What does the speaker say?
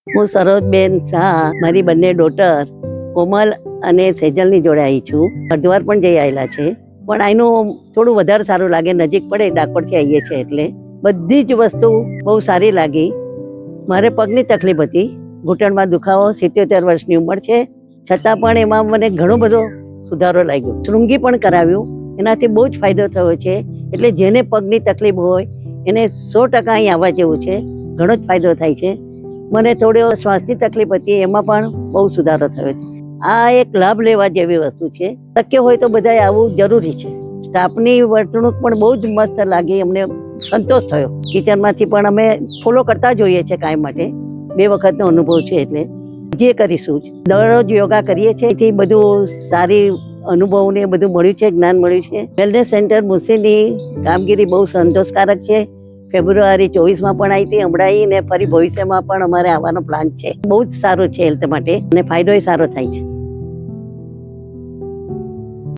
હું સરોજબેન શાહ, મારી બંને ડોટર કોમલ અને સેજલની જોડે આવી છું. હરિદ્વાર પણ જઈ આવેલા છે, પણ અહીંનું થોડું વધારે સારું લાગે. નજીક પડે, ડાકોરથી આવીએ છીએ એટલે બધી જ વસ્તુ બહુ સારી લાગી. મારે પગની તકલીફ હતી, ઘૂંટણમાં દુખાવો, 77 વર્ષની ઉંમર છે, છતાં પણ એમાં મને ઘણો બધો સુધારો લાગ્યો. શૃંગી પણ કરાવ્યું, એનાથી બહુ જ ફાયદો થયો છે. એટલે જેને પગની તકલીફ હોય એને 100% અહીં આવવા જેવું છે. ઘણો જ ફાયદો થાય છે. મને થોડો શ્વાસની તકલીફ હતી, એમાં પણ બહુ સુધારો થયો છે. આ એક લાભ લેવા જેવી વસ્તુ છે. શક્ય હોય તો બધાએ આવવું જરૂરી છે. સ્ટાફની વર્તણૂક પણ બહુ જ મસ્ત લાગી, અમને સંતોષ થયો. કિચનમાંથી પણ અમે ફોલો કરતા જોઈએ છીએ કાયમ માટે. 2 વખતનો અનુભવ છે એટલે જે કરીશું જ. દરરોજ યોગા કરીએ છીએ, એથી બધું સારી અનુભવને બધું મળ્યું છે, જ્ઞાન મળ્યું છે. વેલનેસ સેન્ટર મુસીની કામગીરી બહુ સંતોષકારક છે. ફેબ્રુઆરી 24માં પણ આવી હતી, હમણાં આવી, ને ફરી ભવિષ્યમાં પણ અમારે આવવાનો પ્લાન છે. બહુ જ સારું છે હેલ્થ માટે અને ફાયદો સારો થાય છે.